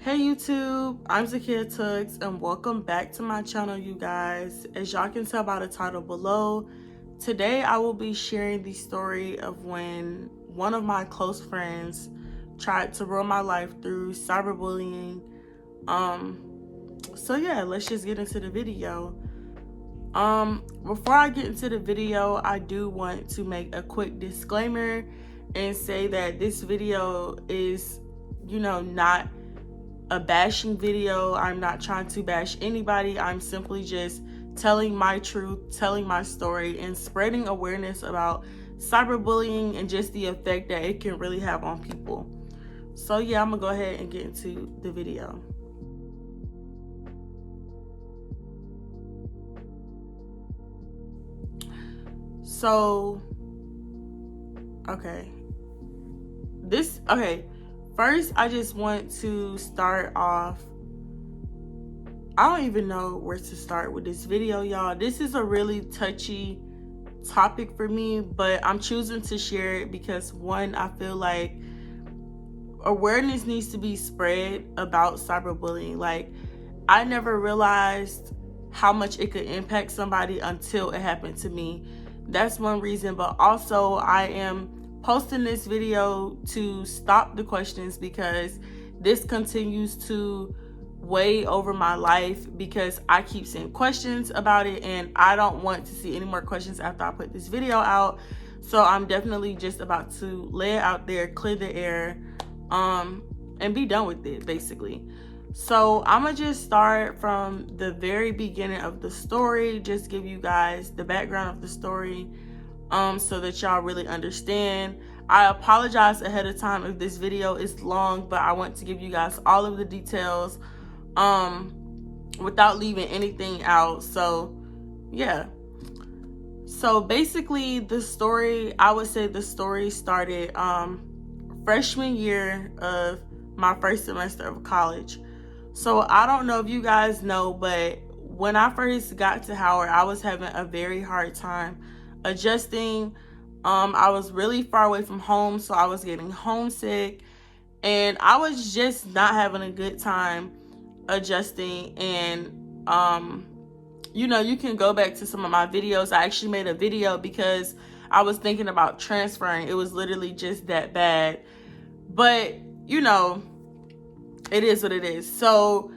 Hey YouTube, I'm Zakia Tuggs and welcome back to my channel, you guys. As y'all can tell by the title below, today I will be sharing the story of when one of my close friends tried to ruin my life through cyberbullying. So yeah, let's just get into the video. Before I get into the video, I do want to make a quick disclaimer and say that this video is, not a bashing video. I'm not trying to bash anybody. I'm simply just telling my truth, telling my story, and spreading awareness about cyberbullying and just the effect that it can really have on people. So yeah, I'm gonna go ahead and get into the video. So, first, I just want to start off. I don't even know where to start with this video, y'all. This is a really touchy topic for me, but I'm choosing to share it because, one, I feel like awareness needs to be spread about cyberbullying. Like, I never realized how much it could impact somebody until it happened to me. That's one reason, but also I am posting this video to stop the questions because this continues to weigh over my life because I keep seeing questions about it and I don't want to see any more questions after I put this video out. So I'm definitely just about to lay it out there, clear the air, and be done with it basically. So I'm gonna just start from the very beginning of the story, just give you guys the background of the story so that y'all really understand. I apologize ahead of time if this video is long, but I want to give you guys all of the details without leaving anything out. So yeah. So basically the story, I would say the story started freshman year of my first semester of college. So I don't know if you guys know, but when I first got to Howard, I was having a very hard time adjusting. I was really far away from home, so I was getting homesick, and I was just not having a good time adjusting. And you can go back to some of my videos. I actually made a video because I was thinking about transferring. It was literally just that bad, but it is what it is. So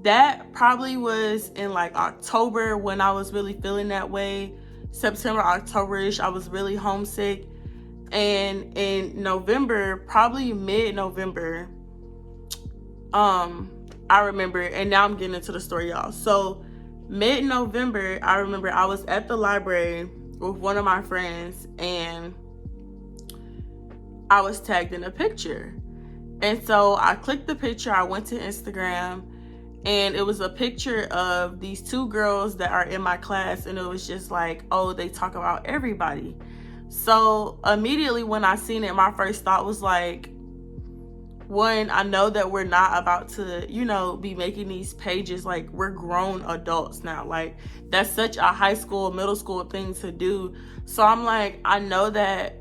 that probably was in like October when I was really feeling that way. September, October-ish, I was really homesick. And in November, probably mid-November, I remember, and now I'm getting into the story, y'all. So mid-November, I remember I was at the library with one of my friends and I was tagged in a picture. And so I clicked the picture, I went to Instagram, and it was a picture of these two girls that are in my class, and it was just like, oh, they talk about everybody. So immediately when I seen it, my first thought was like, one, I know that we're not about to, be making these pages. Like, we're grown adults now. Like, that's such a high school, middle school thing to do. So I'm like, I know that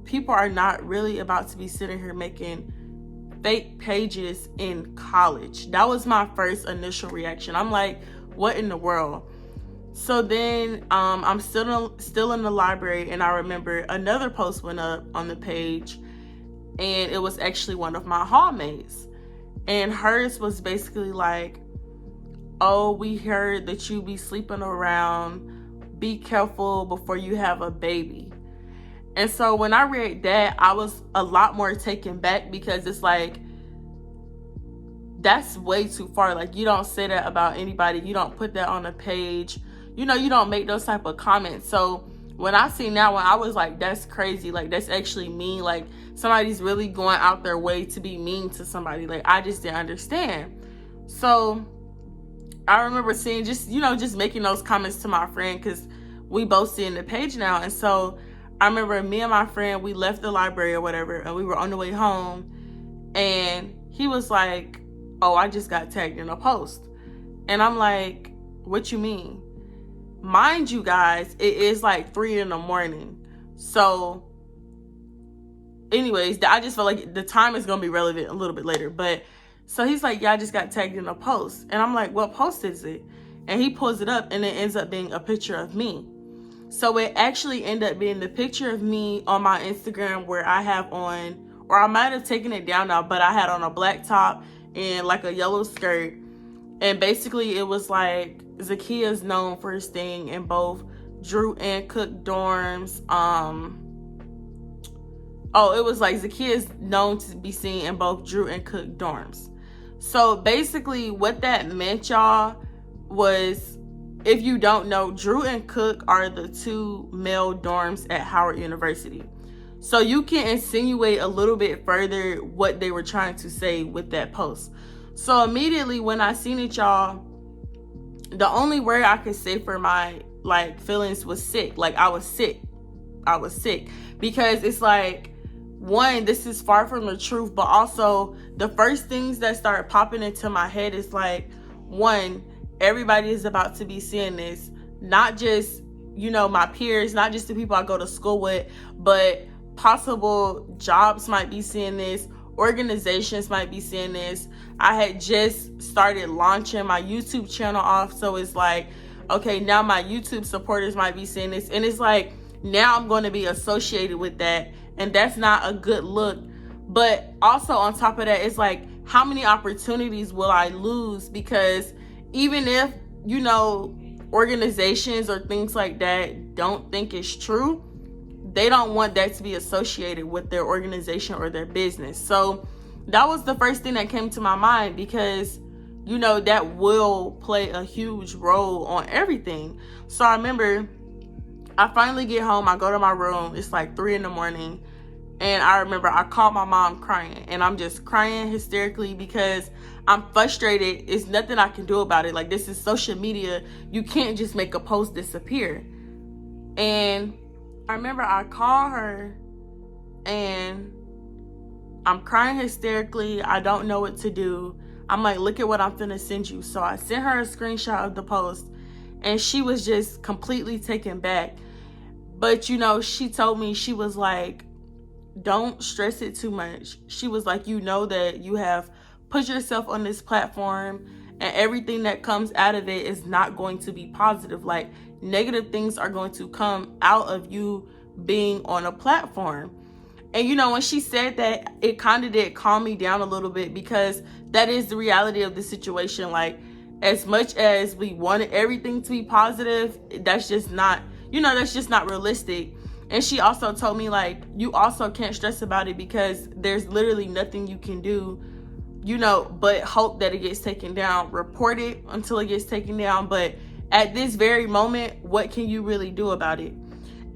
people are not really about to be sitting here making fake pages in college. That was my first initial reaction. I'm like, what in the world? So then I'm still in the library, and I remember another post went up on the page, and it was actually one of my hallmates, and hers was basically like, oh, we heard that you be sleeping around, be careful before you have a baby. And so when I read that, I was a lot more taken back because it's like, that's way too far. Like, you don't say that about anybody. You don't put that on a page. You don't make those type of comments. So when I see that one, I was like, that's crazy. Like, that's actually mean. Like, somebody's really going out their way to be mean to somebody. Like, I just didn't understand. So I remember seeing just making those comments to my friend because we both see in the page now. And so I remember me and my friend, we left the library or whatever, and we were on the way home, and he was like, oh, I just got tagged in a post. And I'm like, what you mean? Mind you guys, it is like 3 a.m. So anyways, I just felt like the time is going to be relevant a little bit later, but So he's like, yeah, I just got tagged in a post. And I'm like, what post is it? And he pulls it up and it ends up being a picture of me. So it actually ended up being the picture of me on my Instagram where I have on, or I might have taken it down now, but I had on a black top and like a yellow skirt. And basically it was like, Zakia is known for staying in both Drew and Cook dorms. It was like Zakia is known to be seen in both Drew and Cook dorms. So basically what that meant, y'all, was, if you don't know, Drew and Cook are the two male dorms at Howard University. So you can insinuate a little bit further what they were trying to say with that post. So immediately when I seen it, y'all, the only word I could say for my like feelings was sick. Like I was sick because it's like, one, this is far from the truth, but also the first things that start popping into my head is like, one, everybody is about to be seeing this, not just, you know, my peers, not just the people I go to school with, but possible jobs might be seeing this, organizations might be seeing this. I had just started launching my YouTube channel off, so it's like, okay, now my YouTube supporters might be seeing this, and it's like, now I'm going to be associated with that, and that's not a good look. But also on top of that, it's like, how many opportunities will I lose? Because even if, you know, organizations or things like that don't think it's true, they don't want that to be associated with their organization or their business. So that was the first thing that came to my mind, because, you know, that will play a huge role on everything. So I remember I finally get home, I go to my room, it's like 3 a.m. And I remember I called my mom crying, and I'm just crying hysterically because I'm frustrated. It's nothing I can do about it. Like, this is social media. You can't just make a post disappear. And I remember I called her and I'm crying hysterically. I don't know what to do. I'm like, look at what I'm finna send you. So I sent her a screenshot of the post, and she was just completely taken back. But, you know, she told me, she was like, don't stress it too much. She was like, you know that you have put yourself on this platform, and everything that comes out of it is not going to be positive. Like, negative things are going to come out of you being on a platform. And, you know, when she said that, it kind of did calm me down a little bit, because that is the reality of the situation. Like, as much as we wanted everything to be positive, that's just not, you know, that's just not realistic. And she also told me, like, you also can't stress about it, because there's literally nothing you can do, you know, but hope that it gets taken down. Report it until it gets taken down. But at this very moment, what can you really do about it?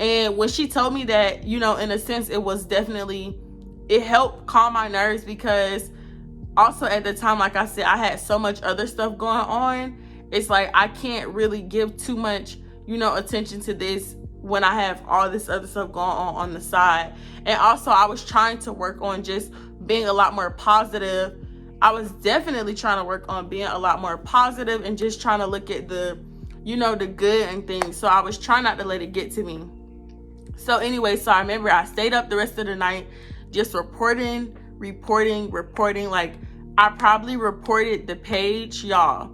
And when she told me that, you know, in a sense, it was definitely, it helped calm my nerves, because also at the time, like I said, I had so much other stuff going on. It's like, I can't really give too much, you know, attention to this when I have all this other stuff going on the side. And also, I was trying to work on just being a lot more positive. I was definitely trying to work on being a lot more positive and just trying to look at the, you know, the good and things. So I was trying not to let it get to me. So anyway, so I remember I stayed up the rest of the night just reporting. Like, I probably reported the page, y'all.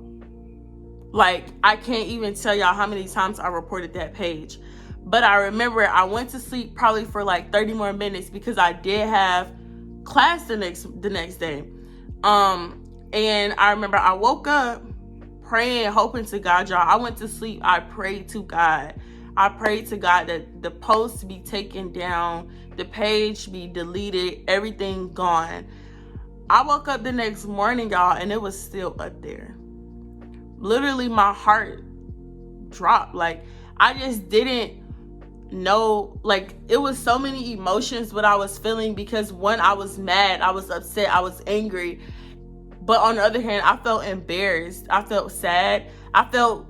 Like, I can't even tell y'all how many times I reported that page. But I remember I went to sleep probably for like 30 more minutes, because I did have class the next day. And I remember I woke up praying, hoping to God, y'all. I went to sleep. I prayed to God. I prayed to God that the post be taken down, the page be deleted, everything gone. I woke up the next morning, y'all, and it was still up there. Literally, my heart dropped. Like, I just didn't know. Like, it was so many emotions what I was feeling, because one, I was mad, I was upset, I was angry. But on the other hand, I felt embarrassed. I felt sad. I felt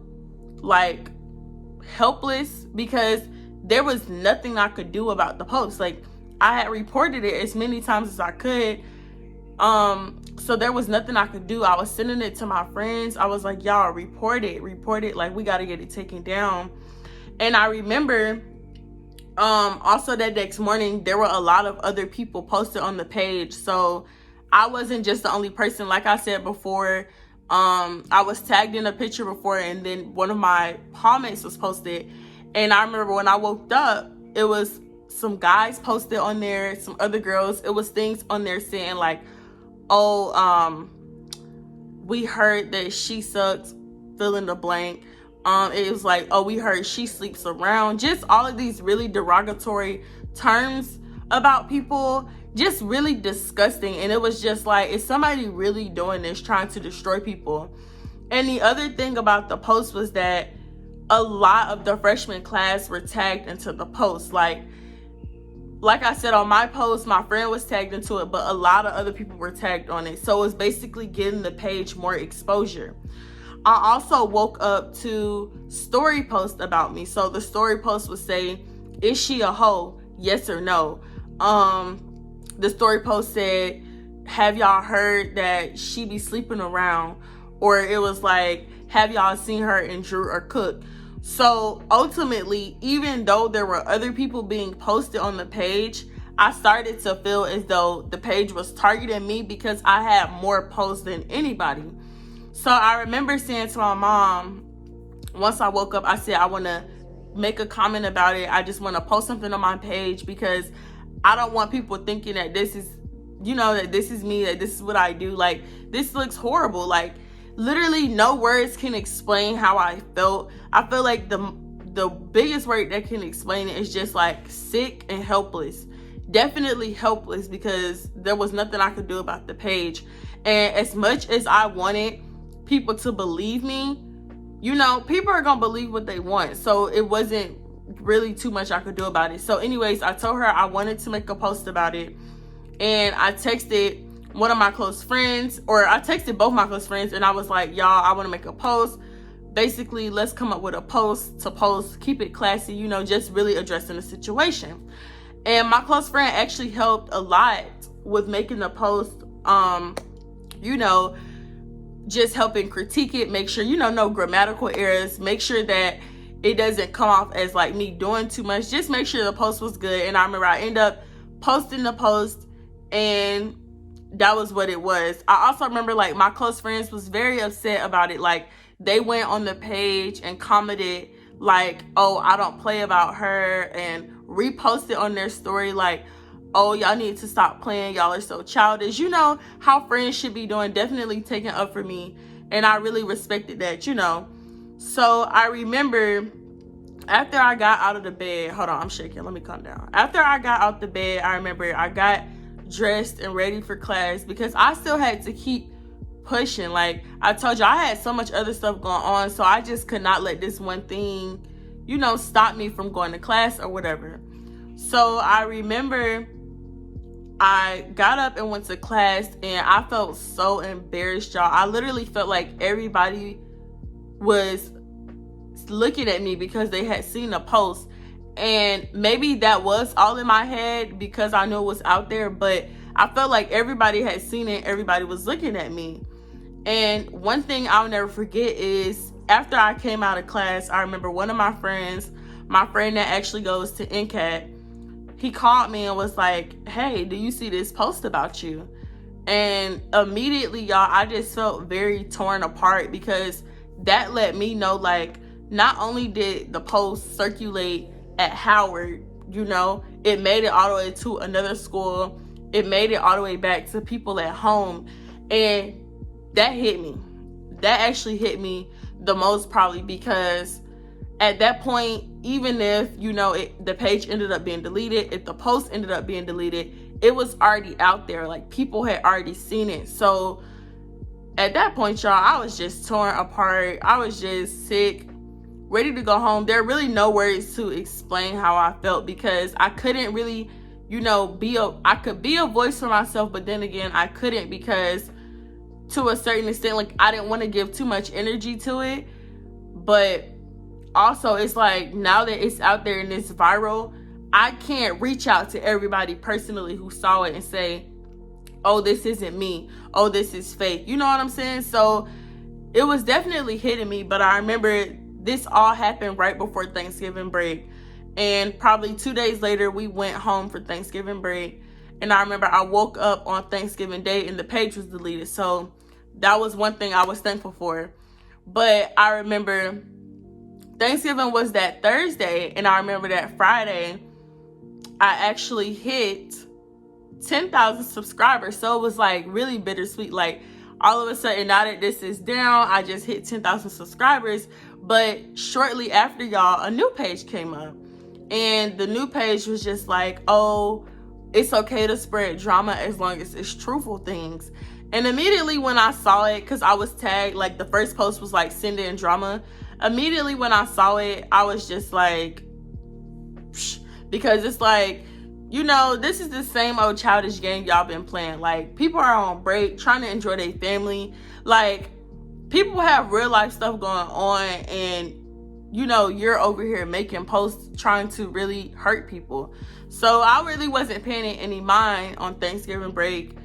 like helpless, because there was nothing I could do about the post. Like, I had reported it as many times as I could. So there was nothing I could do. I was sending it to my friends. I was like, y'all, report it. Like, we got to get it taken down. And I remember, also that next morning, there were a lot of other people posted on the page. So I wasn't just the only person. Like I said before, I was tagged in a picture before, and then one of my hallmates was posted. And I remember when I woke up, it was some guys posted on there, some other girls. It was things on there saying like, oh, we heard that she sucks, fill in the blank. It was like, oh, we heard she sleeps around. Just all of these really derogatory terms about people, just really disgusting. And it was just like, is somebody really doing this, trying to destroy people? And the other thing about the post was that a lot of the freshman class were tagged into the post. Like I said, on my post, my friend was tagged into it, but a lot of other people were tagged on it. So it's basically getting the page more exposure. I also woke up to story posts about me. So the story post would say, is she a hoe? Yes or no? The story post said, have y'all heard that she be sleeping around? Or it was like, have y'all seen her in Drew or Cook? So ultimately, even though there were other people being posted on the page, I started to feel as though the page was targeting me because I had more posts than anybody. So I remember saying to my mom, once I woke up, I said, I want to make a comment about it. I just want to post something on my page because I don't want people thinking that this is, that this is me, that this is what I do. Like, this looks horrible. Like, literally no words can explain how I felt. I feel like the biggest word that can explain it is just like sick and helpless. Definitely helpless, because there was nothing I could do about the page. And as much as I wanted people to believe me, people are gonna believe what they want. So it wasn't really too much I could do about it. So anyways, I told her I wanted to make a post about it, and I texted one of my close friends, or I texted both my close friends, and I was like, y'all, I want to make a post. Basically, let's come up with a post to post, keep it classy, just really addressing the situation. And my close friend actually helped a lot with making the post, just helping critique it, make sure, no grammatical errors, make sure that it doesn't come off as like me doing too much, just make sure the post was good. And I remember I ended up posting the post, and that was what it was. I also remember like my close friends was very upset about it. Like, they went on the page and commented like, oh, I don't play about her, and reposted on their story like, oh, y'all need to stop playing, y'all are so childish. How friends should be doing, definitely taking up for me. And I really respected that, So I remember after I got out of the bed, hold on, I'm shaking, let me calm down. After I got out the bed, I remember I got dressed and ready for class because I still had to keep pushing. Like I told you, I had so much other stuff going on, so I just could not let this one thing, stop me from going to class or whatever. So I remember I got up and went to class, and I felt so embarrassed, y'all. I literally felt like everybody was looking at me because they had seen a post. And maybe that was all in my head because I knew it was out there, but I felt like everybody had seen it. Everybody was looking at me. And one thing I'll never forget is after I came out of class, I remember one of my friend that actually goes to NCAT, he called me and was like, hey, do you see this post about you? And immediately, y'all, I just felt very torn apart because that let me know, like, not only did the post circulate at Howard, it made it all the way to another school. It made it all the way back to people at home. And that hit me. That actually hit me the most, probably because at that point, even if, the page ended up being deleted, if the post ended up being deleted, it was already out there. Like, people had already seen it. So at that point, y'all, I was just torn apart. I was just sick, ready to go home. There are really no words to explain how I felt because I couldn't really, I could be a voice for myself, but then again, I couldn't because to a certain extent, like, I didn't want to give too much energy to it. But also, it's like, now that it's out there and it's viral, I can't reach out to everybody personally who saw it and say, oh, this isn't me. Oh, this is fake. You know what I'm saying? So it was definitely hitting me. But I remember this all happened right before Thanksgiving break. And probably 2 days later, we went home for Thanksgiving break. And I remember I woke up on Thanksgiving Day and the page was deleted. So that was one thing I was thankful for. But I remember Thanksgiving was that Thursday, and I remember that Friday I actually hit 10,000 subscribers. So it was like really bittersweet. Like all of a sudden, now that this is down, I just hit 10,000 subscribers. But shortly after, y'all, a new page came up, and the new page was just like, oh, it's okay to spread drama as long as it's truthful things. And immediately when I saw it, because I was tagged, like the first post was like send in drama. Immediately when I saw it, I was just like, psh, because it's like, you know, this is the same old childish game y'all been playing. Like, people are on break, trying to enjoy their family. Like, people have real life stuff going on, and, you know, you're over here making posts trying to really hurt people. So I really wasn't paying any mind on Thanksgiving break.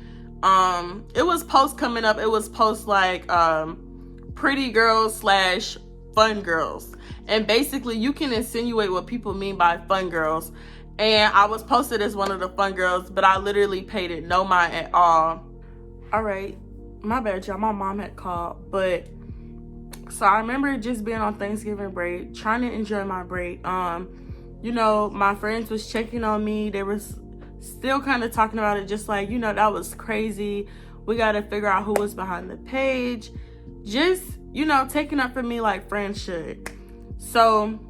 It was posts coming up. It was posts like pretty girls / fun girls. And basically, you can insinuate what people mean by fun girls. And I was posted as one of the fun girls, but I literally paid it no mind at all. All right, my bad, y'all. My mom had called. But so I remember just being on Thanksgiving break, trying to enjoy my break. You know, my friends was checking on me. They was still kind of talking about it, just like, you know, that was crazy. We got to figure out who was behind the page. Just, you know, taking up for me like friends should. So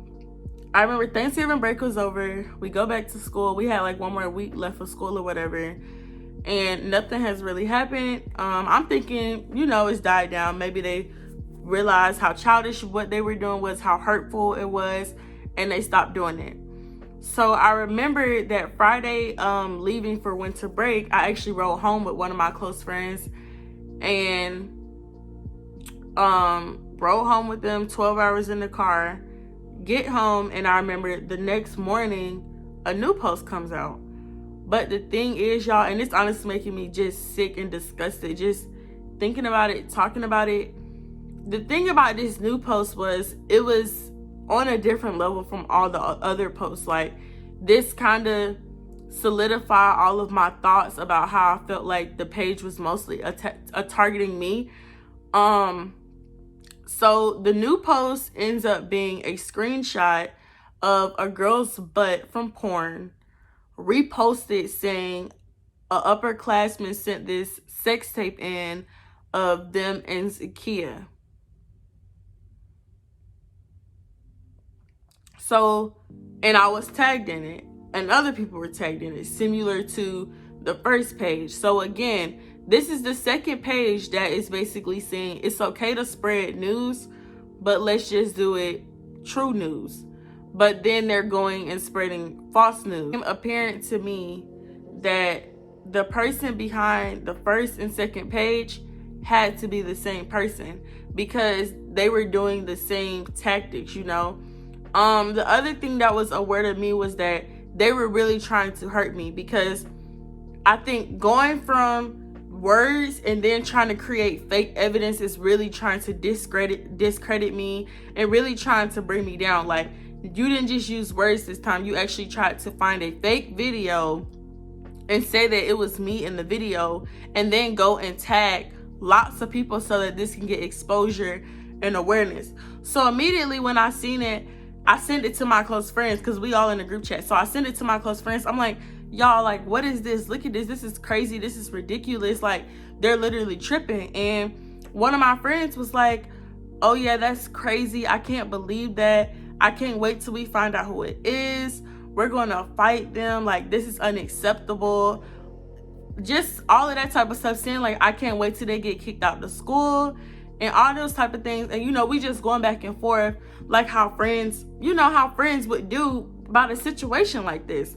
I remember Thanksgiving break was over. We go back to school. We had like one more week left of school or whatever. And nothing has really happened. I'm thinking, you know, it's died down. Maybe they realized how childish what they were doing was, how hurtful it was, and they stopped doing it. So I remember that Friday, leaving for winter break, I actually rode home with one of my close friends, and rode home with them 12 hours in the car, get home, and I remember the next morning a new post comes out. But the thing is, y'all, and it's honestly making me just sick and disgusted just thinking about it, talking about it. The thing about this new post was, it was on a different level from all the other posts. Like, this kind of solidified all of my thoughts about how I felt like the page was mostly targeting me. So the new post ends up being a screenshot of a girl's butt from porn, reposted saying a upperclassman sent this sex tape in of them and Zakia. So, and I was tagged in it, and other people were tagged in it, similar to the first page. So again, this is the second page that is basically saying it's okay to spread news, but let's just do it true news. But then they're going and spreading false news. It's apparent to me that the person behind the first and second page had to be the same person, because they were doing the same tactics, you know. The other thing that was aware to me was that they were really trying to hurt me, because I think going from words and then trying to create fake evidence is really trying to discredit me and really trying to bring me down. Like, you didn't just use words this time. You actually tried to find a fake video and say that it was me in the video, and then go and tag lots of people so that this can get exposure and awareness. So immediately when I seen it, I sent it to my close friends, because we all in a group chat. So I sent it to my close friends. I'm like, y'all, like, what is this? Look at this. This is crazy. This is ridiculous. Like, they're literally tripping. And one of my friends was like, oh yeah, that's crazy. I can't believe that. I can't wait till we find out who it is. We're going to fight them. Like, this is unacceptable. Just all of that type of stuff, saying like, I can't wait till they get kicked out of school and all those type of things. And, you know, we just going back and forth like how friends, you know, how friends would do about a situation like this.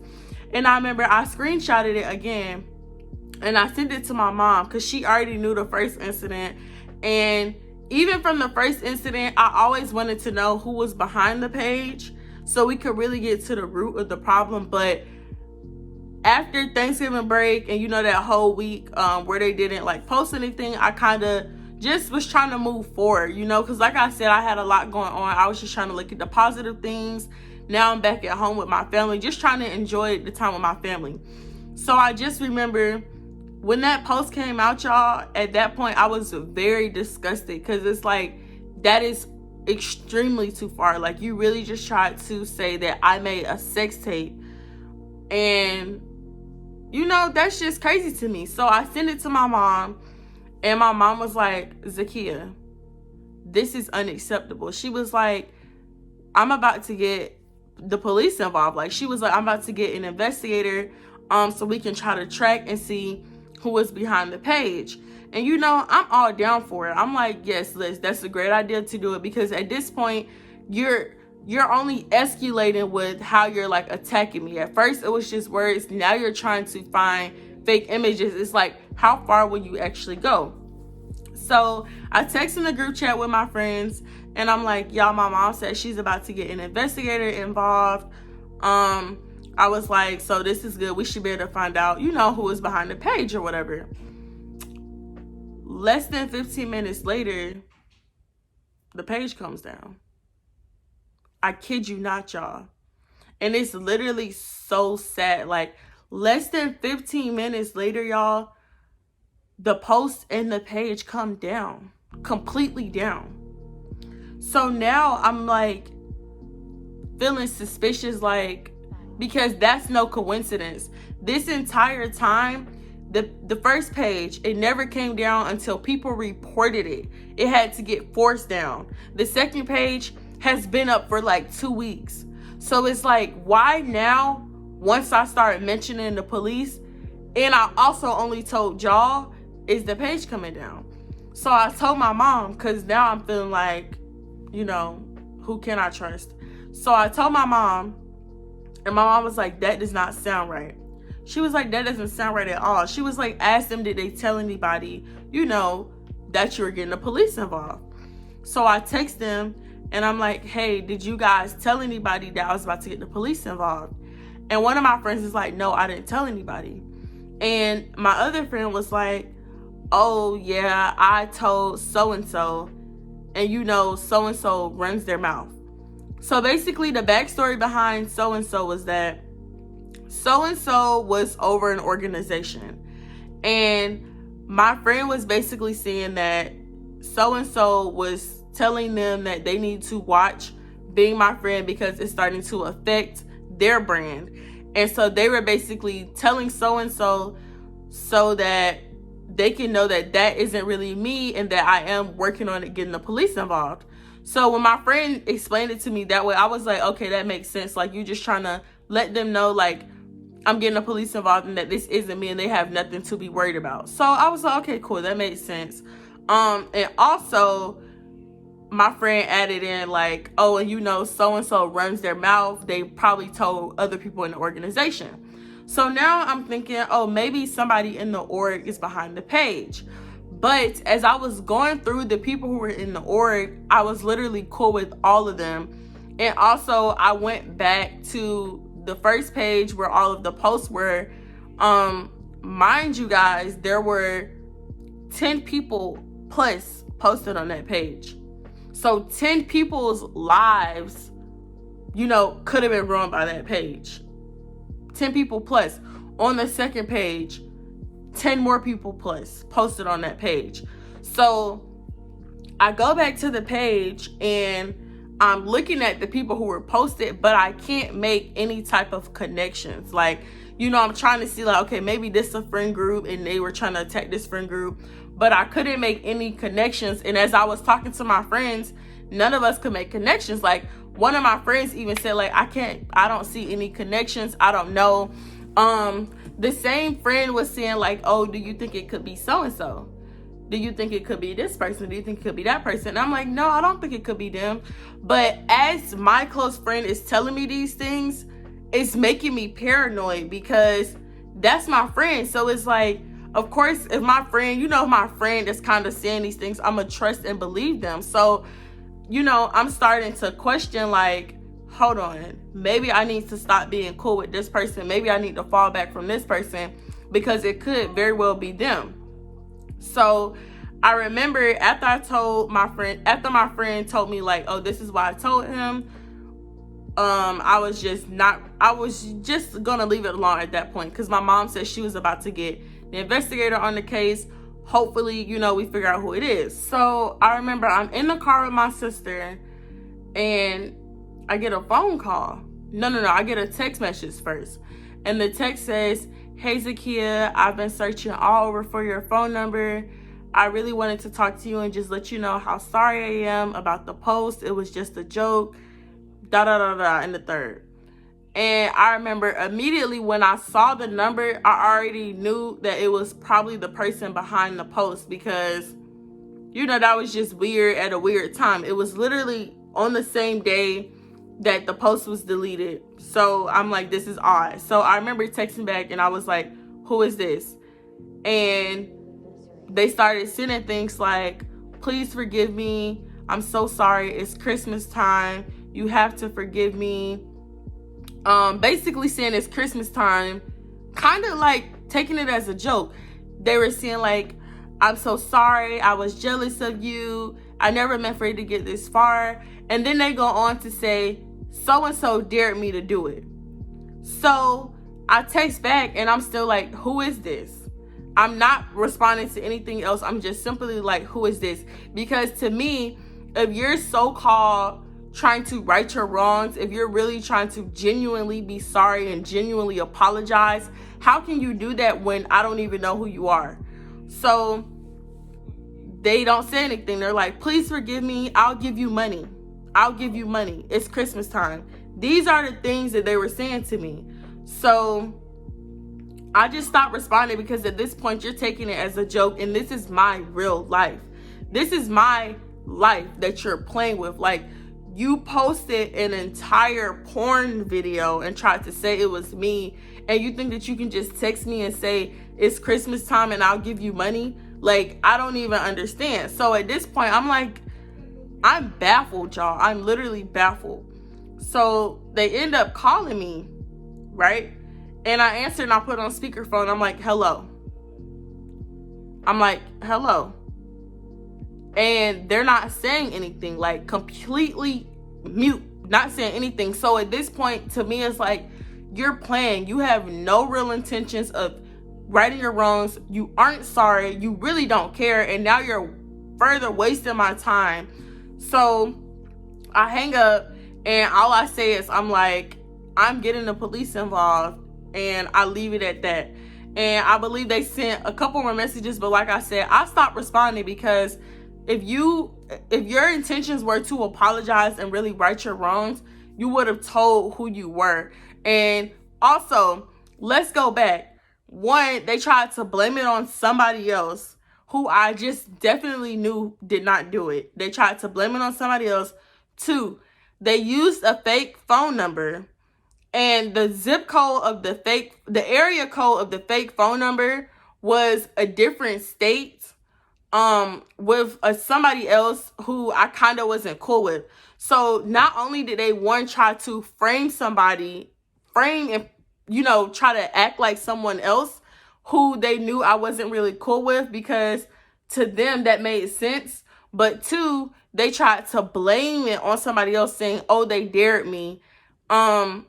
And I remember I screenshotted it again, and I sent it to my mom, because she already knew the first incident. And even from the first incident, I always wanted to know who was behind the page so we could really get to the root of the problem. But after Thanksgiving break and, you know, that whole week where they didn't like post anything, I kind of just was trying to move forward, you know, because like I said, I had a lot going on. I was just trying to look at the positive things. Now I'm back at home with my family, just trying to enjoy the time with my family. So I just remember when that post came out, y'all, at that point I was very disgusted, because it's like, that is extremely too far. Like, you really just tried to say that I made a sex tape, and that's just crazy to me. So I sent it to my mom, and my mom was like, Zakia, this is unacceptable. She was like, I'm about to get the police involved. Like, she was like, I'm about to get an investigator, so we can try to track and see who was behind the page. And I'm all down for it. I'm like, yes, Liz, that's a great idea to do it, because at this point, you're only escalating with how you're like attacking me. At first it was just words, now you're trying to find fake images. It's like, how far will you actually go? So I text in the group chat with my friends, and I'm like, y'all, my mom said she's about to get an investigator involved. I was like, so this is good. We should be able to find out, who is behind the page or whatever. Less than 15 minutes later, the page comes down. I kid you not, y'all. And it's literally so sad. Like, less than 15 minutes later, y'all, the post and the page come down, completely down. So now I'm like feeling suspicious, like, because that's no coincidence. This entire time, the first page, it never came down until people reported it. It had to get forced down. The second page has been up for like 2 weeks. So it's like, why now, once I started mentioning the police, and I also only told y'all, is the page coming down? So I told my mom, because now I'm feeling like, who can I trust? So I told my mom, and my mom was like, that does not sound right. She was like, that doesn't sound right at all. She was like, ask them, did they tell anybody, that you were getting the police involved? So I text them, and I'm like, hey, did you guys tell anybody that I was about to get the police involved? And one of my friends is like, no, I didn't tell anybody. And my other friend was like, oh yeah, I told so-and-so, and so-and-so runs their mouth. So basically the backstory behind so-and-so was that so-and-so was over an organization, and my friend was basically saying that so-and-so was telling them that they need to watch being my friend because it's starting to affect their brand. And so they were basically telling so-and-so so that they can know that that isn't really me, and that I am working on it, getting the police involved. So when my friend explained it to me that way, I was like, okay, that makes sense. Like, you're just trying to let them know, like, I'm getting the police involved and that this isn't me and they have nothing to be worried about. So I was like, okay, cool, that makes sense. And also my friend added in like, oh, and so-and-so runs their mouth. They probably told other people in the organization. So now I'm thinking, oh, maybe somebody in the org is behind the page. But as I was going through the people who were in the org, I was literally cool with all of them. And also I went back to the first page where all of the posts were. Mind you guys, there were 10 people plus posted on that page. So 10 people's lives, could have been ruined by that page. 10 people plus. On the second page, 10 more people plus posted on that page. So I go back to the page and I'm looking at the people who were posted, but I can't make any type of connections. Like, I'm trying to see like, okay, maybe this is a friend group and they were trying to attack this friend group, but I couldn't make any connections. And as I was talking to my friends, none of us could make connections. Like, one of my friends even said like, I don't see any connections. I don't know. The same friend was saying like, oh, do you think it could be so-and-so? Do you think it could be this person? Do you think it could be that person? And I'm like, no, I don't think it could be them. But as my close friend is telling me these things, it's making me paranoid because that's my friend. So it's like, of course, if my friend, if my friend is kind of saying these things, I'm going to trust and believe them. So, I'm starting to question like, hold on, maybe I need to stop being cool with this person. Maybe I need to fall back from this person because it could very well be them. So I remember after my friend told me like, oh, this is why I told him, I was just gonna leave it alone at that point, because my mom said she was about to get the investigator on the case. Hopefully, we figure out who it is. So I remember I'm in the car with my sister, and I get a phone call. No, I get a text message first. And the text says, "Hey Zakia, I've been searching all over for your phone number. I really wanted to talk to you and just let you know how sorry I am about the post. It was just a joke. Da da da da," in the third. And I remember immediately when I saw the number, I already knew that it was probably the person behind the post, because that was just weird at a weird time. It was literally on the same day that the post was deleted. So I'm like, this is odd. So I remember texting back and I was like, who is this? And they started sending things like, "Please forgive me. I'm so sorry. It's Christmas time. You have to forgive me." Basically saying it's Christmas time, kind of like taking it as a joke. They were saying like, "I'm so sorry. I was jealous of you. I never meant for it to get this far." And then they go on to say, "So-and-so dared me to do it." So I text back and I'm still like, who is this? I'm not responding to anything else. I'm just simply like, who is this? Because to me, if you're so-called trying to right your wrongs, if you're really trying to genuinely be sorry and genuinely apologize, how can you do that when I don't even know who you are? So they don't say anything. They're like, "Please forgive me. I'll give you money. I'll give you money. It's Christmas time." These are the things that they were saying to me. So I just stopped responding, because at this point you're taking it as a joke, and this is my real life. This is my life that you're playing with. Like, you posted an entire porn video and tried to say it was me, and you think that you can just text me and say it's Christmas time and I'll give you money? Like, I don't even understand. So at this point, I'm like, I'm baffled, y'all. I'm literally baffled. So they end up calling me, right? And I answered and I put on speakerphone. I'm like, hello. And they're not saying anything, like completely mute, not saying anything. So at this point, to me, it's like, you're playing. You have no real intentions of righting your wrongs. You aren't sorry. You really don't care. And now you're further wasting my time. So I hang up, and all I say is, I'm like, I'm getting the police involved, and I leave it at that. And I believe they sent a couple more messages, but like I said, I stopped responding, because if your intentions were to apologize and really right your wrongs, you would have told who you were. And also, let's go back. One, they tried to blame it on somebody else who I just definitely knew did not do it. They tried to blame it on somebody else. Two, they used a fake phone number, and the the area code of the fake phone number was a different state, with somebody else who I kind of wasn't cool with. So not only did they try to frame and try to act like someone else who they knew I wasn't really cool with, because to them that made sense. But two, they tried to blame it on somebody else, saying, "Oh, they dared me." Blame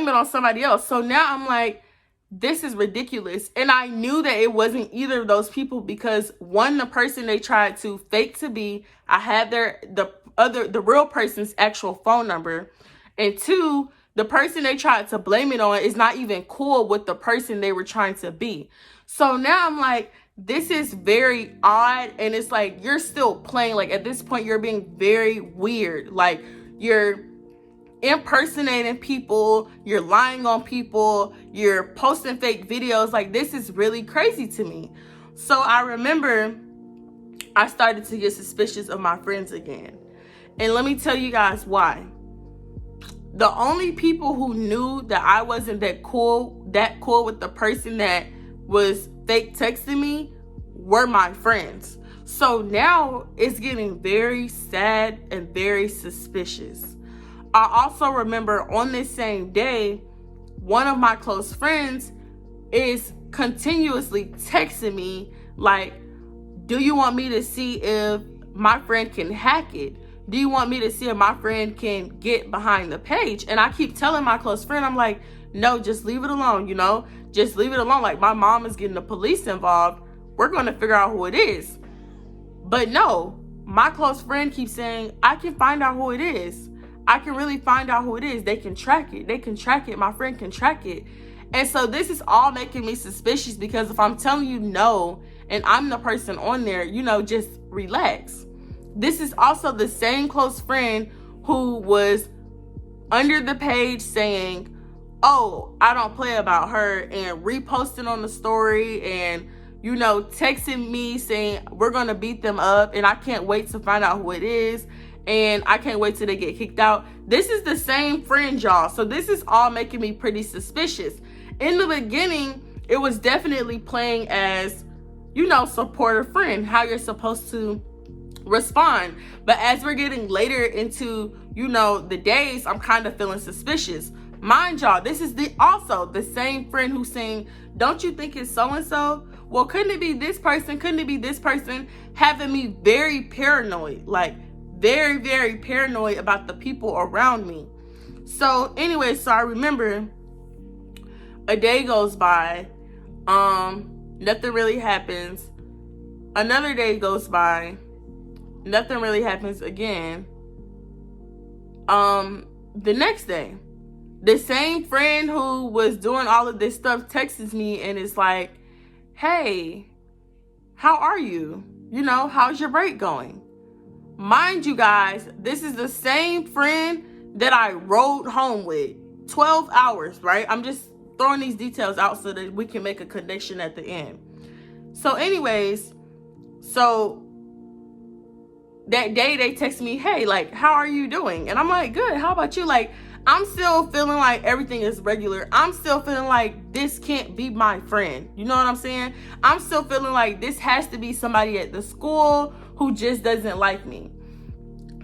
it on somebody else. So now I'm like, this is ridiculous. And I knew that it wasn't either of those people, because one, the person they tried to fake to be, I had the real person's actual phone number. And two, the person they tried to blame it on is not even cool with the person they were trying to be. So now I'm like, this is very odd. And it's like, you're still playing. Like, at this point, you're being very weird. Like, you're impersonating people, you're lying on people, you're posting fake videos. Like, this is really crazy to me. So I remember I started to get suspicious of my friends again. And let me tell you guys why. The only people who knew that I wasn't that cool with the person that was fake texting me were my friends. So now it's getting very sad and very suspicious. I also remember on this same day, one of my close friends is continuously texting me like, "Do you want me to see if my friend can hack it? do you want me to see if my friend can get behind the page? And I keep telling my close friend, I'm like, no, just leave it alone, you know? Just leave it alone. Like, my mom is getting the police involved. We're going to figure out who it is. But no, my close friend keeps saying, I can find out who it is. I can really find out who it is. They can track it. They can track it. My friend can track it. And so this is all making me suspicious, because if I'm telling you no, and I'm the person on there, you know, just relax. This is also the same close friend who was under the page saying, oh, I don't play about her, and reposting on the story, and, you know, texting me saying, we're going to beat them up, and I can't wait to find out who it is, and I can't wait till they get kicked out. This is the same friend, y'all. So this is all making me pretty suspicious. In the beginning, it was definitely playing as, you know, support a friend, how you're supposed to respond. But as we're getting later into, you know, the days, I'm kind of feeling suspicious. Mind y'all, this is also the same friend who's saying, don't you think it's so-and-so? Well, couldn't it be this person? Couldn't it be this person? Having me very paranoid, like very, very paranoid about the people around me. So anyway, so I remember a day goes by, nothing really happens. Another day goes by, nothing really happens again. The next day, the same friend who was doing all of this stuff texts me and is like, hey, how are you? You know, how's your break going? Mind you guys, this is the same friend that I rode home with 12 hours, right? I'm just throwing these details out so that we can make a connection at the end. So anyways, so that day they text me, hey, like, how are you doing? And I'm like, good, how about you? Like, I'm still feeling like everything is regular. I'm still feeling like this can't be my friend. You know what I'm saying? I'm still feeling like this has to be somebody at the school who just doesn't like me.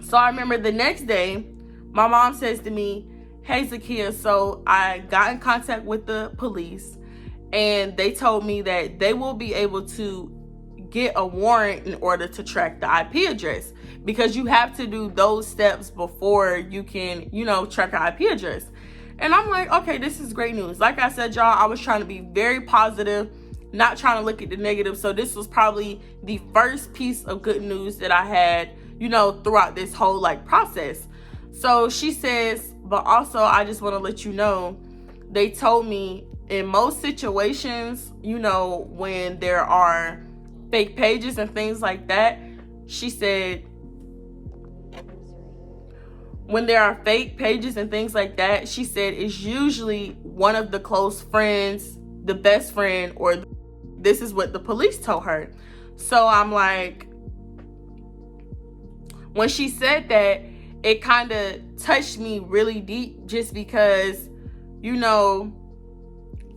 So I remember the next day, my mom says to me, hey, Zakia, so I got in contact with the police, and they told me that they will be able to get a warrant in order to track the IP address, because you have to do those steps before you can, you know, track an IP address. And I'm like, okay, this is great news. Like I said, y'all, I was trying to be very positive, not trying to look at the negative. So this was probably the first piece of good news that I had, you know, throughout this whole like process. So she says, but also I just want to let you know, they told me in most situations, you know, when there are fake pages and things like that, she said, when there are fake pages and things like that, she said it's usually one of the close friends, the best friend, or this is what the police told her. So I'm like, when she said that, it kind of touched me really deep, just because, you know,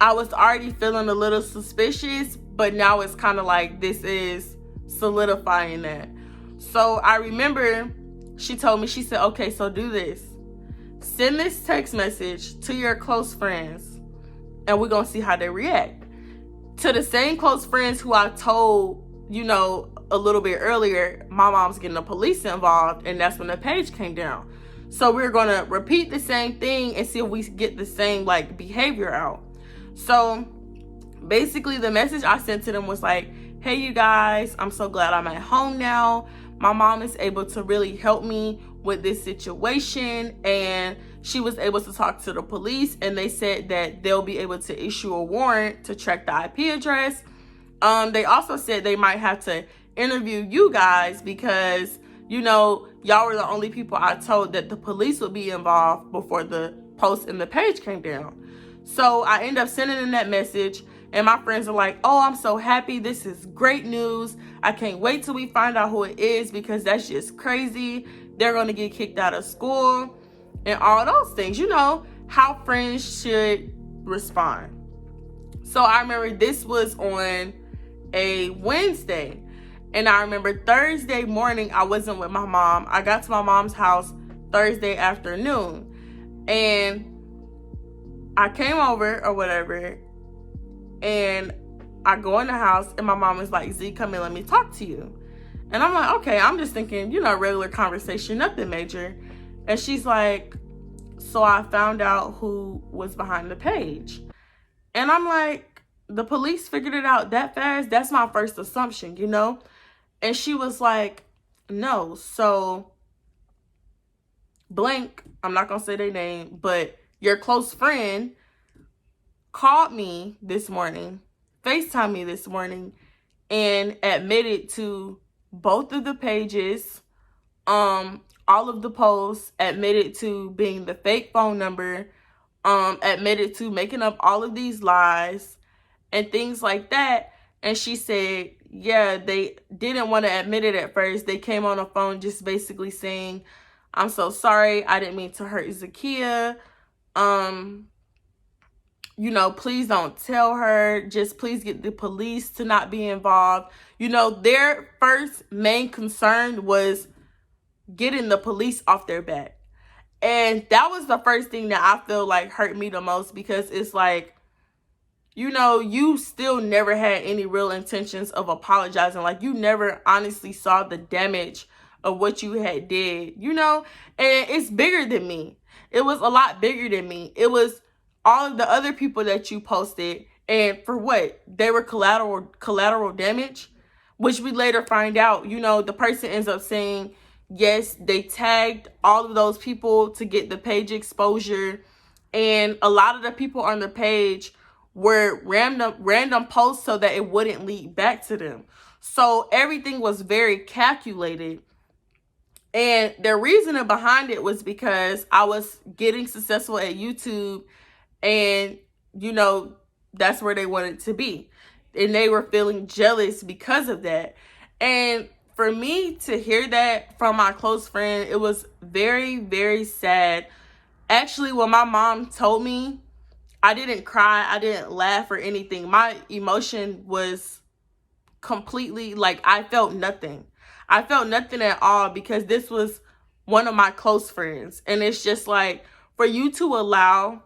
I was already feeling a little suspicious, but now it's kind of like this is solidifying that. So I remember she told me, she said, okay, so do this. Send this text message to your close friends, and we're going to see how they react. To the same close friends who I told, you know, a little bit earlier, my mom's getting the police involved, and that's when the page came down. So we're going to repeat the same thing and see if we get the same like behavior out. So basically the message I sent to them was like, hey, you guys, I'm so glad I'm at home now. My mom is able to really help me with this situation, and she was able to talk to the police, and they said that they'll be able to issue a warrant to track the IP address. They also said they might have to interview you guys because, you know, y'all were the only people I told that the police would be involved before the post and the page came down. So I ended up sending them that message, and my friends are like, oh, I'm so happy. This is great news. I can't wait till we find out who it is, because that's just crazy. They're going to get kicked out of school and all those things. You know, how friends should respond. So I remember this was on a Wednesday, and I remember Thursday morning, I wasn't with my mom. I got to my mom's house Thursday afternoon, and I came over or whatever, and I go in the house, and my mom is like, Z, come in, let me talk to you. And I'm like, okay, I'm just thinking, regular conversation, nothing major. And she's like, so I found out who was behind the page. And I'm like, the police figured it out that fast? That's my first assumption, And she was like, no. So blank, I'm not going to say their name, but your close friend called me this morning, FaceTimed me this morning, and admitted to both of the pages, all of the posts, admitted to being the fake phone number, admitted to making up all of these lies and things like that. And she said, yeah, they didn't want to admit it at first. They came on the phone just basically saying, I'm so sorry. I didn't mean to hurt Zakia. Please don't tell her. Just please get the police to not be involved. Their first main concern was getting the police off their back. And that was the first thing that I feel like hurt me the most, because it's like, you still never had any real intentions of apologizing. Like, you never honestly saw the damage of what you had did, and it's bigger than me. It was a lot bigger than me. It was all of the other people that you posted, and for what? They were collateral damage, which we later find out, the person ends up saying, yes, they tagged all of those people to get the page exposure, and a lot of the people on the page were random posts so that it wouldn't lead back to them. So everything was very calculated. And the reasoning behind it was because I was getting successful at YouTube, and, that's where they wanted to be. And they were feeling jealous because of that. And for me to hear that from my close friend, it was very, very sad. Actually, when my mom told me, I didn't cry, I didn't laugh or anything. My emotion was completely, like, I felt nothing. I felt nothing at all, because this was one of my close friends. And it's just like, for you to allow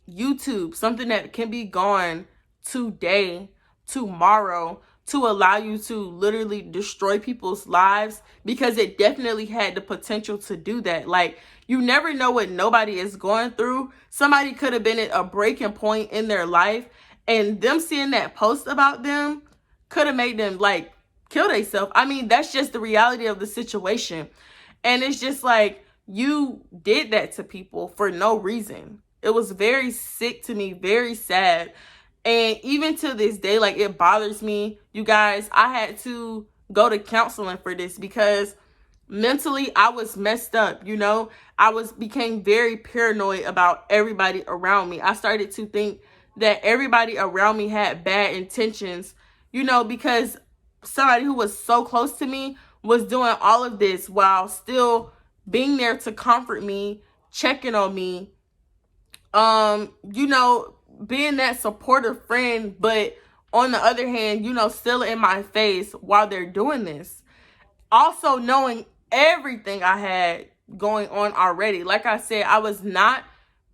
YouTube, something that can be gone today, tomorrow, to allow you to literally destroy people's lives, because it definitely had the potential to do that. Like, you never know what nobody is going through. Somebody could have been at a breaking point in their life, and them seeing that post about them could have made them, like, kill themselves. I mean, that's just the reality of the situation. And it's just like, you did that to people for no reason. It was very sick to me, very sad. And even to this day, like, it bothers me. You guys, I had to go to counseling for this, because mentally I was messed up, I became very paranoid about everybody around me. I started to think that everybody around me had bad intentions, because somebody who was so close to me was doing all of this while still being there to comfort me, checking on me, being that supportive friend, but on the other hand, still in my face while they're doing this. Also knowing everything I had going on already. Like I said, I was not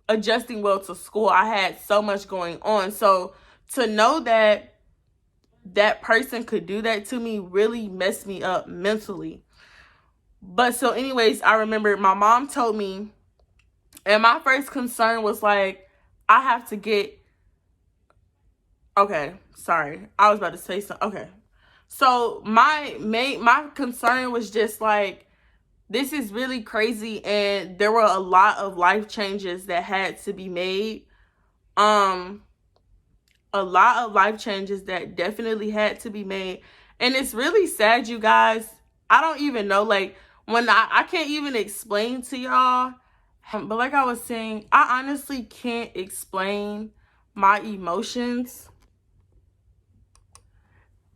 adjusting well to school. I had so much going on. So to know that that person could do that to me really messed me up mentally. But so anyways, I remember my mom told me, and my first concern was like, I have to get, okay, sorry. I was about to say something. Okay. So my concern was just like, this is really crazy, and there were a lot of life changes that had to be made. A lot of life changes that definitely had to be made. And it's really sad, you guys. I don't even know, like, when I can't even explain to y'all. But like I was saying, I honestly can't explain my emotions.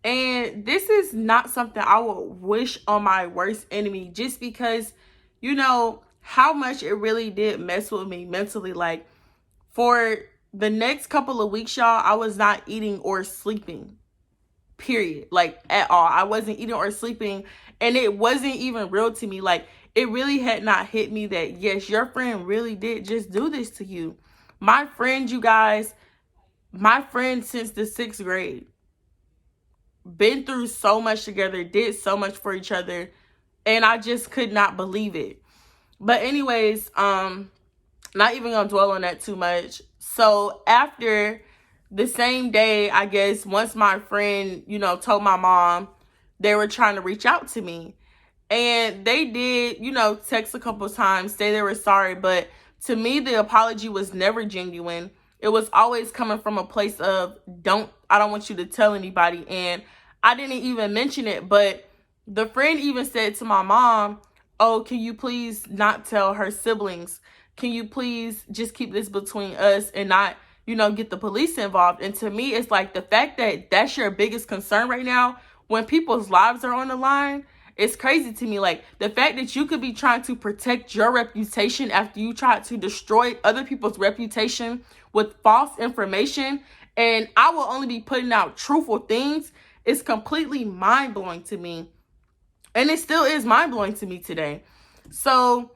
And this is not something I would wish on my worst enemy, just because, how much it really did mess with me mentally. Like, for the next couple of weeks, y'all, I was not eating or sleeping, period. Like, at all. I wasn't eating or sleeping, and it wasn't even real to me. Like, it really had not hit me that, yes, your friend really did just do this to you. My friend, you guys, my friend since the 6th grade. been through so much together, did so much for each other, and I just could not believe it. But anyways, not even gonna dwell on that too much. So after the same day, I guess, once my friend, told my mom, they were trying to reach out to me. And they did, text a couple times, say they were sorry, but to me, the apology was never genuine. It was always coming from a place of, I don't want you to tell anybody. And I didn't even mention it, but the friend even said to my mom, oh, can you please not tell her siblings? Can you please just keep this between us and not, get the police involved? And to me, it's like the fact that that's your biggest concern right now when people's lives are on the line. It's crazy to me. Like, the fact that you could be trying to protect your reputation after you tried to destroy other people's reputation with false information, and I will only be putting out truthful things, is completely mind-blowing to me. And it still is mind-blowing to me today. So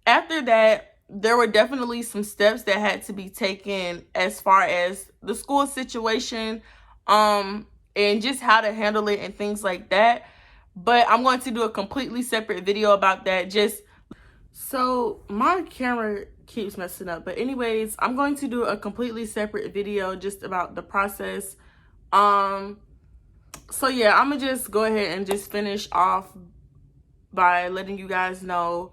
after that, there were definitely some steps that had to be taken as far as the school situation, and just how to handle it and things like that. But I'm going to do a completely separate video about that. So my camera keeps messing up. But anyways, I'm going to do a completely separate video just about the process. So yeah, I'm going to just go ahead and just finish off by letting you guys know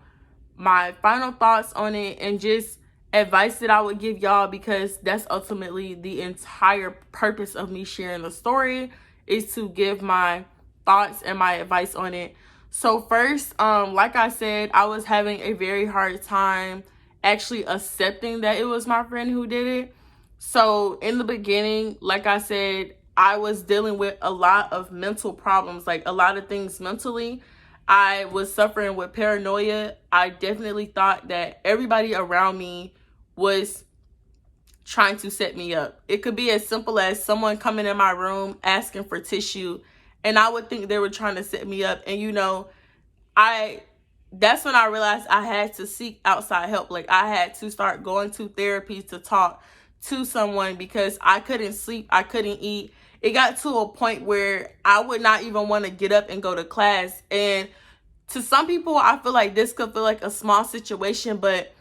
my final thoughts on it and just advice that I would give y'all, because that's ultimately the entire purpose of me sharing the story, is to give my thoughts and my advice on it. So first, like I said, I was having a very hard time actually accepting that it was my friend who did it. So in the beginning, like I said, I was dealing with a lot of mental problems, like a lot of things mentally. I was suffering with paranoia. I definitely thought that everybody around me was trying to set me up. It could be as simple as someone coming in my room asking for tissue, and I would think they were trying to set me up. And that's when I realized I had to seek outside help. Like, I had to start going to therapy to talk to someone, because I couldn't sleep, I couldn't eat. It got to a point where I would not even want to get up and go to class. And to some people, I feel like this could feel like a small situation, but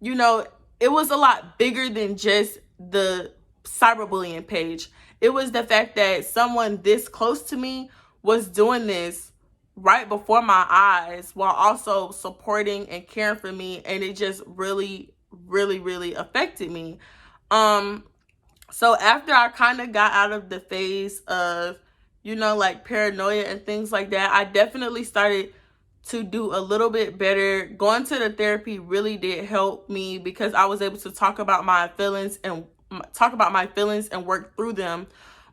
it was a lot bigger than just the cyberbullying page. It was the fact that someone this close to me was doing this right before my eyes while also supporting and caring for me, and it just really, really, really affected me. So after I kind of got out of the phase of, like paranoia and things like that, I definitely started to do a little bit better. Going to the therapy really did help me, because I was able to talk about my feelings and work through them.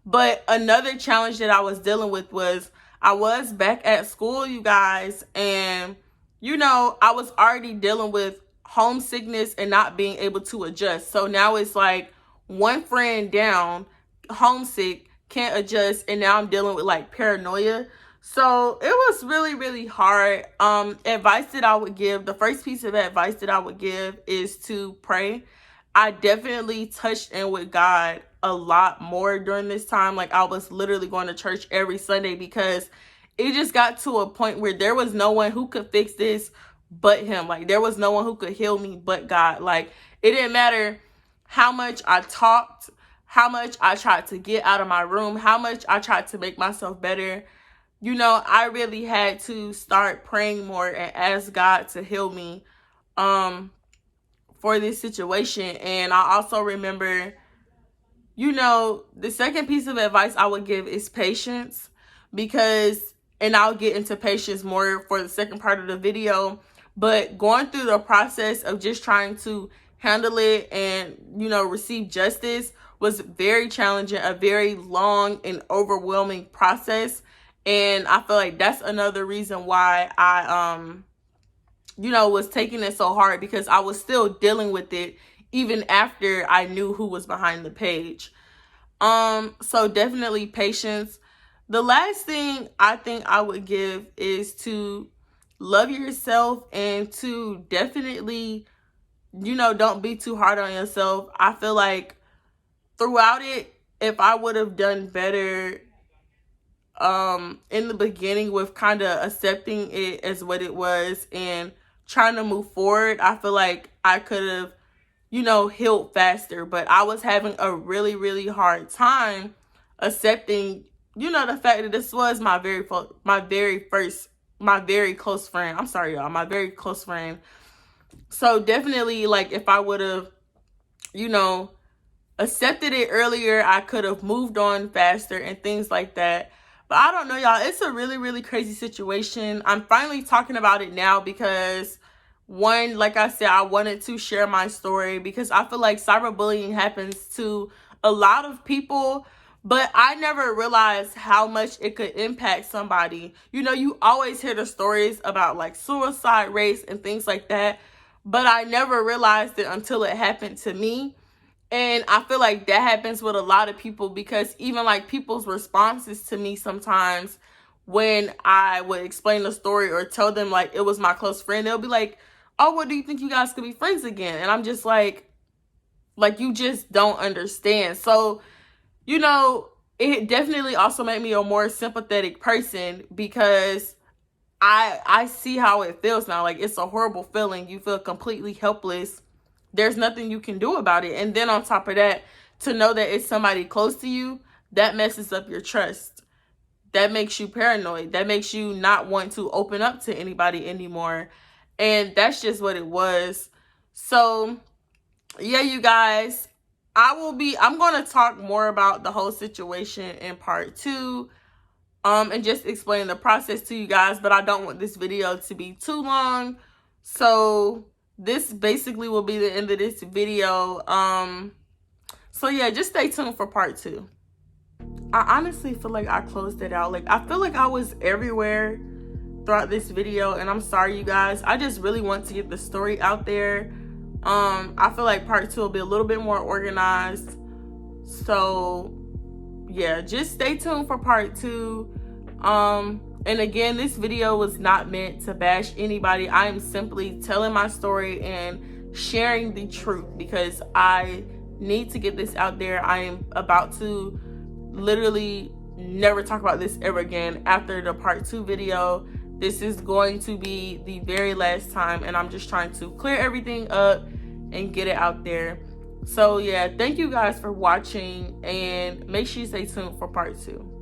But another challenge that I was dealing with was I was back at school, you guys, and I was already dealing with homesickness and not being able to adjust. So now it's like one friend down, homesick, can't adjust, and now I'm dealing with like paranoia. So it was really, really hard. Advice that I would give, the first piece of advice that I would give is to pray. I definitely touched in with God a lot more during this time. Like, I was literally going to church every Sunday, because it just got to a point where there was no one who could fix this but him. Like, there was no one who could heal me but God. Like, it didn't matter how much I talked, how much I tried to get out of my room, how much I tried to make myself better. I really had to start praying more and ask God to heal me for this situation. And I also remember, the second piece of advice I would give is patience, because, and I'll get into patience more for the second part of the video, but going through the process of just trying to handle it and, receive justice was very challenging, a very long and overwhelming process. And I feel like that's another reason why I, was taking it so hard, because I was still dealing with it even after I knew who was behind the page. So definitely patience. The last thing I think I would give is to love yourself, and to definitely, don't be too hard on yourself. I feel like throughout it, if I would have done better in the beginning with kind of accepting it as what it was and trying to move forward, I feel like I could have, healed faster. But I was having a really, really hard time accepting, the fact that this was my very close friend. I'm sorry, y'all, my very close friend. So definitely, like, if I would have, accepted it earlier, I could have moved on faster and things like that. But I don't know, y'all. It's a really, really crazy situation. I'm finally talking about it now because, one, like I said, I wanted to share my story because I feel like cyberbullying happens to a lot of people, but I never realized how much it could impact somebody. You always hear the stories about like suicide rates and things like that, but I never realized it until it happened to me. And I feel like that happens with a lot of people because even like people's responses to me sometimes when I would explain the story or tell them like it was my close friend, they'll be like, oh, well, do you think you guys could be friends again? And I'm just like you just don't understand. So, it definitely also made me a more sympathetic person because I see how it feels now. Like, it's a horrible feeling. You feel completely helpless. There's nothing you can do about it. And then on top of that, to know that it's somebody close to you, that messes up your trust. That makes you paranoid. That makes you not want to open up to anybody anymore. And that's just what it was. So, yeah, you guys, I'm going to talk more about the whole situation in part 2. And just explain the process to you guys, but I don't want this video to be too long. So this basically will be the end of this video. So yeah, just stay tuned for part 2. I honestly feel like I closed it out. Like, I feel like I was everywhere throughout this video, and I'm sorry, you guys. I just really want to get the story out there. I feel like part 2 will be a little bit more organized. So yeah, just stay tuned for part 2. And again, this video was not meant to bash anybody. I am simply telling my story and sharing the truth because I need to get this out there. I am about to literally never talk about this ever again after the part 2 video. This is going to be the very last time, and I'm just trying to clear everything up and get it out there. So yeah, thank you guys for watching, and make sure you stay tuned for part 2.